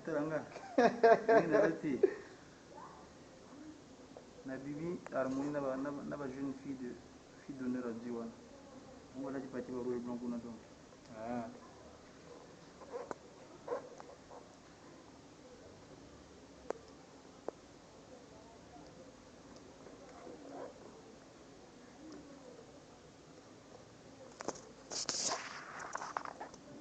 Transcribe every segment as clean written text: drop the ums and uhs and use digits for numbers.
teranga. Ni narati. Na bibi harmonie na ba jeune fille d'honneur à Diwan. On va dire parti au rôle blanc qu'on a donc. Ah.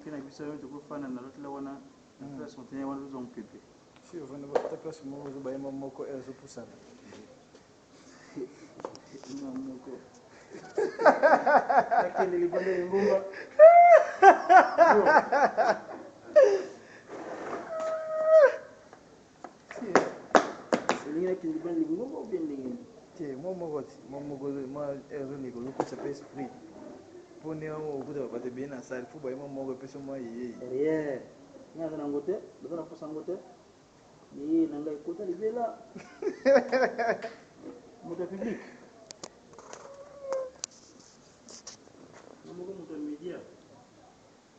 Kina bisa yo to ko fana na lot la wana. Na place on tenait wana zo pepe. Si on va ta place mo zo ba yema moko ezo pusana. Ina moko. Akili libande ngumba. Selinga kili libande ngumba ou bien ndenge. Tie mo ma ezo ni ko ko sa esprit. Pone o kuda ba te bien na sal fu ba yema moko peso mo yi. Rien. Nya na ngote, na posa ngote. Ni nanga ikota libela. Moto public. Namuko moto media.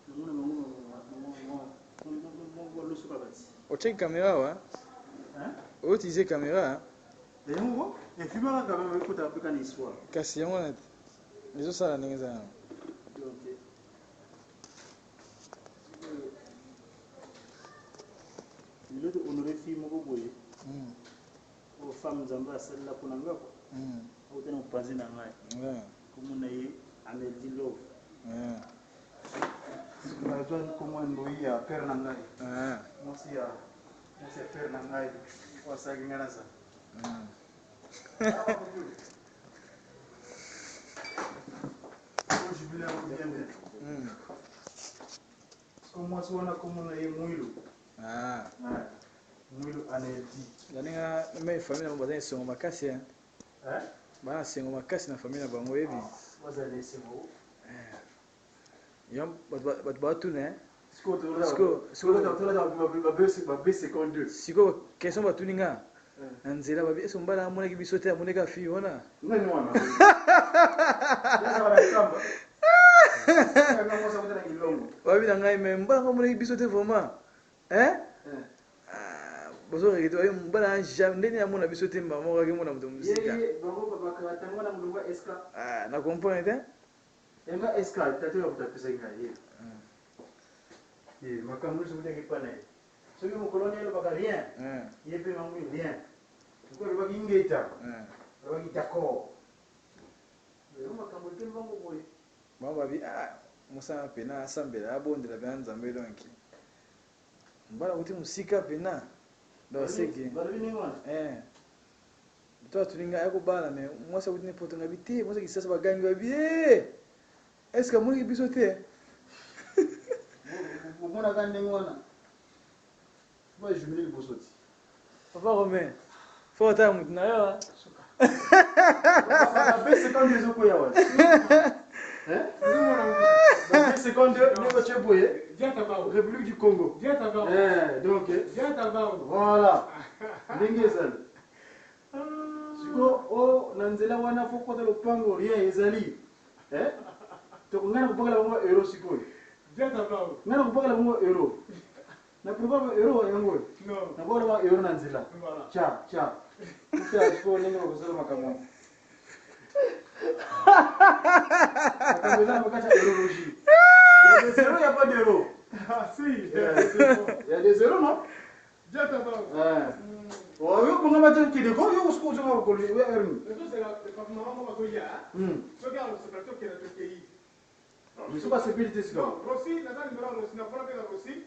Namuna mo lo suka bati. O check caméra wa? Hein? O utiliser caméra? Et ngo, et filma quand même ikota apika ni histoire. Kasi yango na les osala ndenge za. OK. Il est honoré fille moko boye. Aux femmes zamba celle-là pour nanga quoi. Au tena upanzi na ngai. Comme on est Ameldi Love. Na joindre comment ndoyi ya père na ngai. Moi c'est père na ngai. Kwa sa ngana sa. Hoje bila kujiende. Como se wana como na ye muilo. Muilo Ameldi. Daninga me famille mo bazali songo makasi hein. Ba songo makasi na famille na bango yebi. Bazali songo. Yom ba tu ne. Siko ba seconde. Siko question ba tuninga. Nzela ba biso mbala amone ki biso te amone ka fi wana. Ngani wana. Yasa ba kamba. Ngamo sa mutana ilongo. Ba bi ngai me mbala amone ki biso te vraiment. Bozo ngito ayo mbala jamais ndeni amona biso te mama ko mona muto musika. Bango baba ka tangona mulunga eska. Na comprendre Enga eska tatu ya kutapisa ngai. Makambo so ndenge pana. Soki mokoloni ele baka rien. Yepe mangu rien. Ko le baki ngeta. Baki d'accord. Makambo ke bango boy. Mama bi musa pena asambela abondela banza mbelo nki. Mbala uti musika pena. Doseki. Toi tuninga yako bala mais moi ça vous n'est pas ton habité, moi ça qui ça va gagner bien. Est-ce que moi qui bisoté? Vous na gagner ngwana. Moi je me bosoti. Papa Romain. Faut ta mutna yo. Papa ba seconde zo ko yawa. Dans 2 secondes, nous sommes boyé. République du Congo. Donc, voilà. N'engezal. Siko o nanzela wana foko de lopango rien ezali. To ngana kubagala mo euro siko. Ngana kubagala mo euro. Na kubagala euro yango. No. Na bora euro nanzela. Cha. Cha siko ningo kusala makamo. Il y a des zéros, il n'y a pas d'euros. Ah si, il y a des zéros, non? Oui, pour nous mettre un petit déco, il y a aussi un peu de je sais pas si c'est ça. Rossi, la dame de Rossi.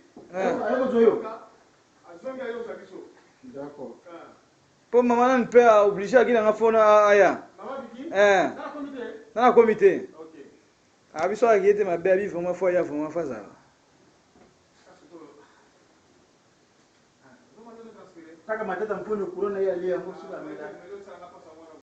D'accord. Pour maman on peut obliger à qu'il en fasse aya. Dans le comité. OK. Abiso a été ma baby vraiment foi ya vraiment fa ça. Taka matata mpone corona ya lia mo suka meda.